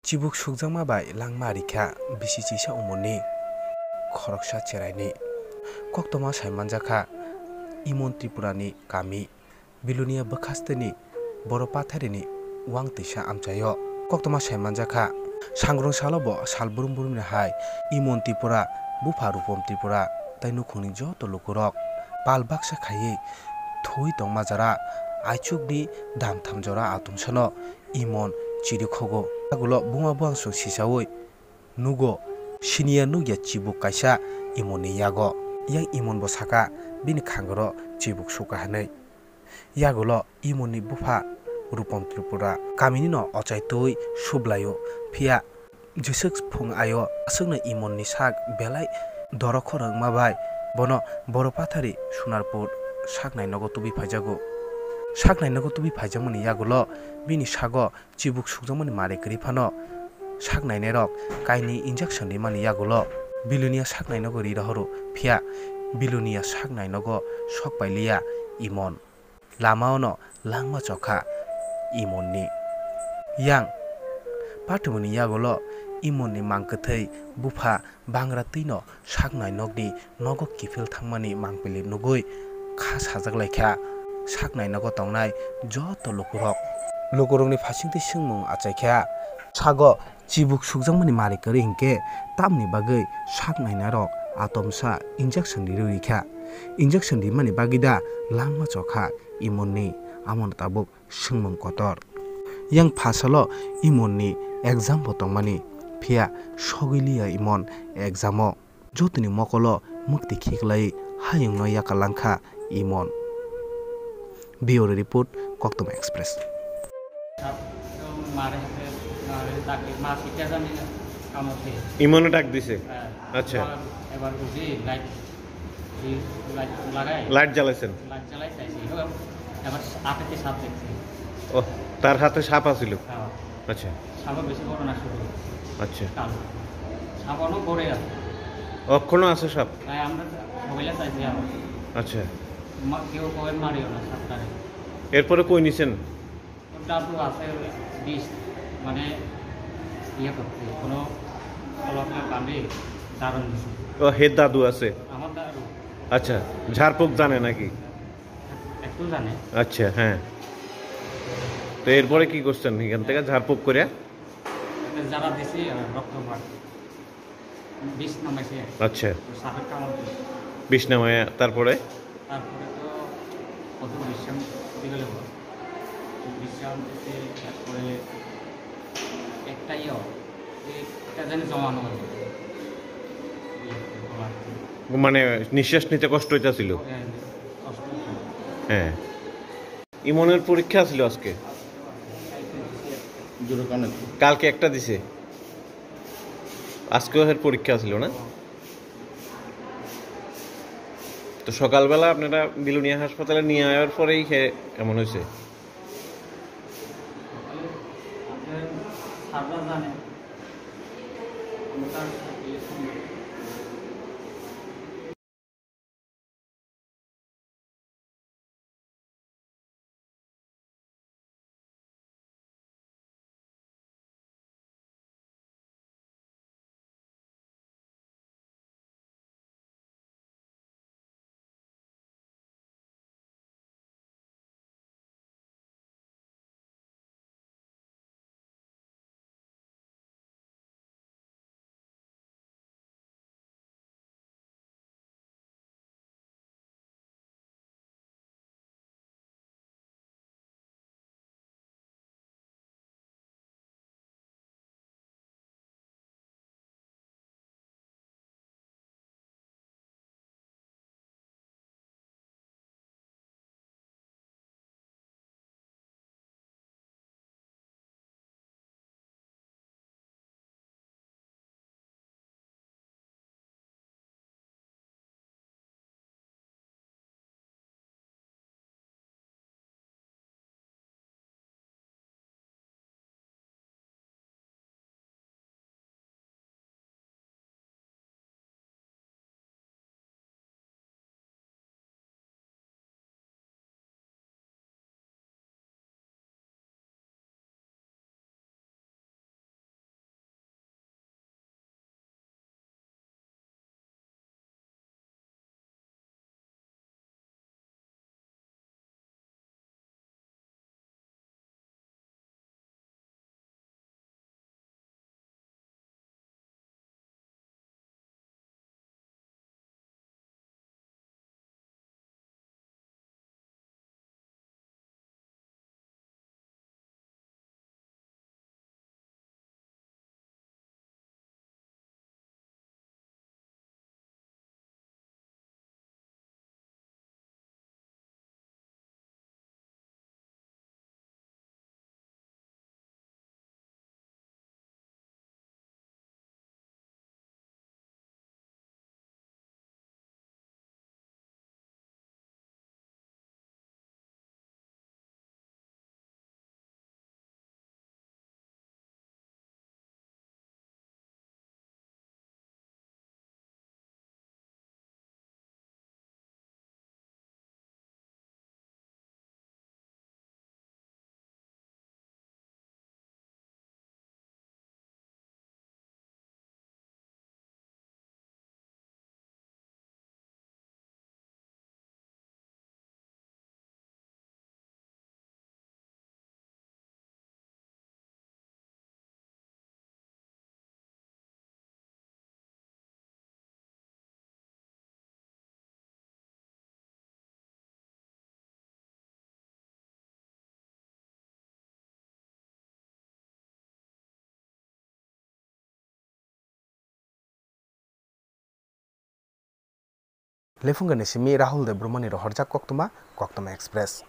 Chibuk sukjangma bai langma rikha bisi chisa umoni khoroksa cheraini koktoma saimanjakha imon tripurani kami bilunia bakhasteni boro patharini wang tisa amchayo koktoma saimanjakha sangrung salobo salburum burumni hai imon tripura bufa rupom tripura tai nukhungni joto lukurok pal baksa khaiye thui tongmajara aichukni dam thamjora atumsano imon chirikhogo agulo bunga buangso sisawi nugo sinia nugya chibuk kaisa imoni yago yang imon bo saka bini khangro chibuk suka hanai yagulo imoni bufa rupom tripura kamini no ochaitoi sublayo phia jesuk phung ayo asungna imonni sak belai dorokhorang mabai bono boro pathari sunarpur saknai nogo tubi phajago saknai nogo tubi phajamani yagulo bini sago chibuk sukjamani mare kri phano saknai ne rok kaini injection ni mani yagulo bilunia saknai nogo ri rohoro phia bilunia saknai nogo sokpailia imon lamaono langma chokha imonni yang pathumuni yagulo imonni mangkthei bufa bangra tino saknai nogni nogo kifil thangmani mangpili nugui kha sajaklaikha saknai nogo tongnai joto lukurokni phasingti singmung achaikha sago chibuk sukjangmani mari kari hingke tamni bagui saknai narok atomsa injection ni ruikha injection di mani bagida langma chokha imonni amon tabuk singmung kotor yang phasalo imonni exam bo tongmani phia sogilia imon examo jotini mokolo mukti khiklai hayung no yakalangkha imon Bureau Report Koktoma Express ইমনে ডাক দিছে আচ্ছা light জ্বালাইছেন ও তার হাতে সাপ আছিল আচ্ছা আচ্ছা অক্ষণ আছে সাপ আচ্ছা এরপরে কই নিছেন মানে ইয়ে করতে কোনো ও হে দাদু আছে আমার দাদু আচ্ছা ঝাড়ফুঁক জানে নাকি একটু জানে আচ্ছা হ্যাঁ তো এরপরে কি করছেন এখান থেকে ঝাড়ফুঁক করে যারা দিছি রক্তপাত বিষ নামাইছে আচ্ছা সাপের কামড় বিষ নামায় তারপরে তো কত বিশ্রাম দিলে বিশ্রাম দিতে তারপরে একটাইও এটা জানি জমানো মানে নিঃশ্বাস নিতে কষ্ট হইতাছিল হ্যাঁ ইমনের পরীক্ষা ছিল আজকে কালকে একটা দিছে আজকেও এর পরীক্ষা ছিল না তো সকালবেলা আপনারা বিলুনিয়া হাসপাতালে নিয়ে আসার পরেই এমন হয়েছে জানে Lefungani simi Rahul de Brumani Rohorjak Koktuma Express.